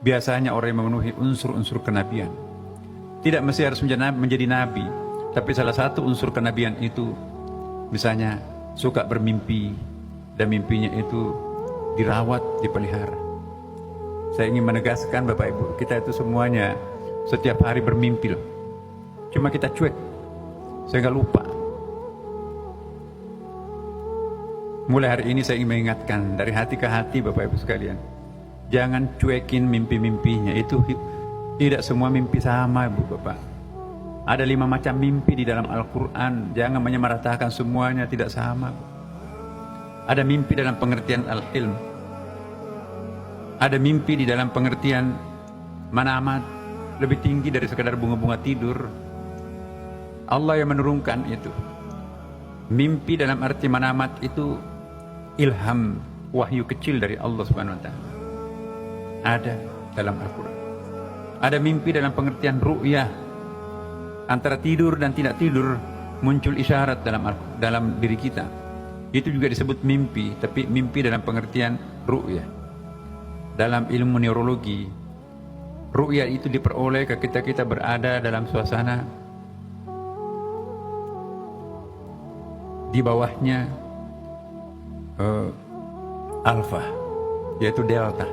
biasanya orang yang memenuhi unsur-unsur kenabian. Tidak mesti harus menjadi nabi, tapi salah satu unsur kenabian itu misalnya suka bermimpi dan mimpinya itu dirawat, dipelihara. Saya ingin menegaskan Bapak Ibu, kita itu semuanya setiap hari bermimpi loh. Cuma kita cuek, sehingga lupa. Mulai hari ini saya ingin mengingatkan dari hati ke hati Bapak Ibu sekalian, jangan cuekin mimpi-mimpinya. Itu tidak semua mimpi sama Ibu Bapak. Ada 5 macam mimpi di dalam Al-Quran. Jangan menyamaratakan semuanya, tidak sama. Ada mimpi dalam pengertian al-hilm, ada mimpi di dalam pengertian manamat, lebih tinggi dari sekadar bunga-bunga tidur. Allah yang menurunkan itu. Mimpi dalam arti manamat itu ilham, wahyu kecil dari Allah Subhanahu wa taala. Ada dalam Al-Quran. Ada mimpi dalam pengertian ru'yah. Antara tidur dan tidak tidur muncul isyarat dalam diri kita. Itu juga disebut mimpi, tapi mimpi dalam pengertian ru'yah. Dalam ilmu neurologi, ru'yah itu diperoleh ketika kita berada dalam suasana di bawahnya alfa, yaitu delta.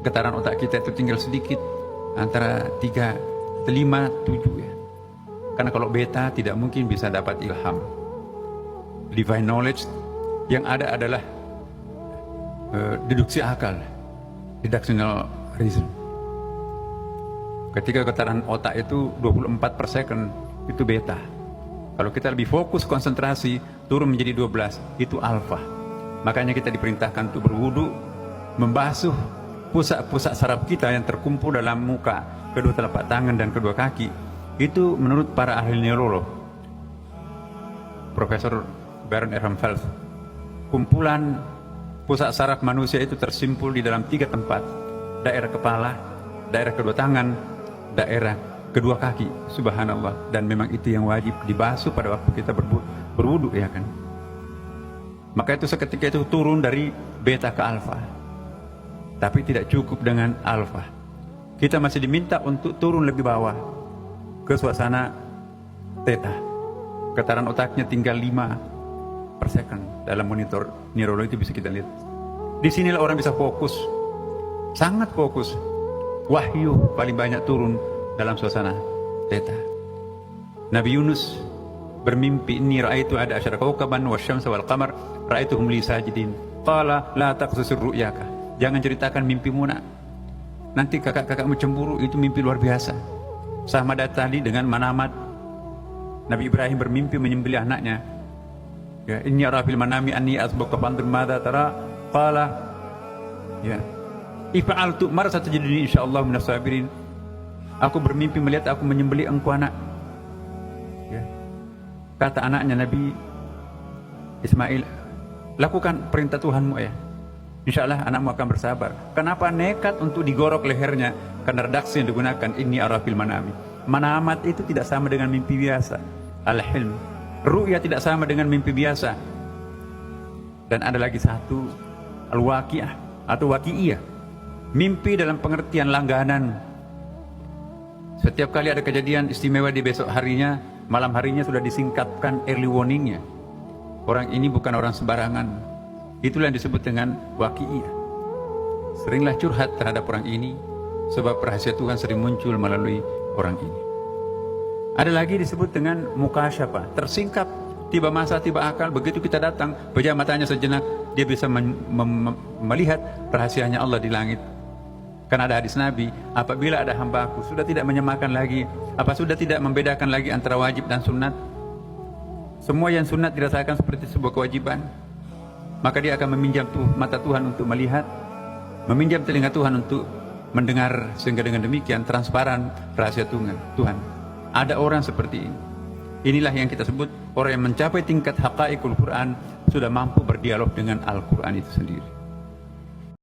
Getaran otak kita itu tinggal sedikit, antara 3, 5, 7 ya. Karena kalau beta tidak mungkin bisa dapat ilham. Divine knowledge yang ada adalah deduksi akal, deductional reason. Ketika getaran otak itu 24 per second, itu beta. Kalau kita lebih fokus konsentrasi, turun menjadi 12, itu alfa. Makanya kita diperintahkan untuk berwudu, membasuh pusat-pusat saraf kita yang terkumpul dalam muka, kedua telapak tangan dan kedua kaki. Itu menurut para ahli neurolog, Profesor Baron Ehrenfeld, kumpulan pusat saraf manusia itu tersimpul di dalam 3 tempat: daerah kepala, daerah kedua tangan, daerah kedua kaki. Subhanallah. Dan memang itu yang wajib dibasuh pada waktu kita berwudu, ya kan. Maka itu seketika itu turun dari beta ke alfa. Tapi tidak cukup dengan alfa, kita masih diminta untuk turun lebih bawah ke suasana theta. Getaran otaknya tinggal 5 per second. Dalam monitor neurologi itu bisa kita lihat. Di sinilah orang bisa fokus, sangat fokus. Wahyu paling banyak turun dalam suasana theta. Nabi Yunus bermimpi, inni ra'aitu ada asyara kaukaban wasyamsa wal qamar ra'aituhum li sajidin. Qala la taqsusir ru'yaka. Jangan ceritakan mimpimu nak, nanti kakak-kakakmu cemburu. Itu mimpi luar biasa. Sama tadi dengan manamat. Nabi Ibrahim bermimpi menyembelih anaknya. Ya, inni ara fil manami anni asbuka fandur madza tara. Qala ya if'altu mar satajiduni insyaallah minas sabirin. Aku bermimpi melihat aku menyembelih engkau anak. Ya. Kata anaknya Nabi Ismail, lakukan perintah Tuhanmu ya, insyaallah anakmu akan bersabar. Kenapa nekat untuk digorok lehernya? Karena redaksi yang digunakan inni ara fil manami. Manamat itu tidak sama dengan mimpi biasa. Al-hilm, ru'ya tidak sama dengan mimpi biasa. Dan ada lagi satu, al-waqi'ah atau waqi'iyah, mimpi dalam pengertian langganan. Setiap kali ada kejadian istimewa di besok harinya, malam harinya sudah disingkapkan early warningnya. Orang ini bukan orang sembarangan. Itulah yang disebut dengan waqi'iyah. Seringlah curhat terhadap orang ini, sebab rahasia Tuhan sering muncul melalui orang ini. Ada lagi disebut dengan mukasyafah, tersingkap, tiba masa, tiba akal. Begitu kita datang, pejam matanya sejenak, dia bisa melihat rahasianya Allah di langit. Karena ada hadis Nabi, apabila ada hambaku sudah tidak menyamakan lagi, sudah tidak membedakan lagi antara wajib dan sunat, semua yang sunat dirasakan seperti sebuah kewajiban, maka dia akan meminjam mata Tuhan untuk melihat, meminjam telinga Tuhan untuk mendengar, sehingga dengan demikian transparan rahasia Tuhan. Ada orang seperti ini. Inilah yang kita sebut orang yang mencapai tingkat haqaiqul Quran, sudah mampu berdialog dengan Al-Quran itu sendiri.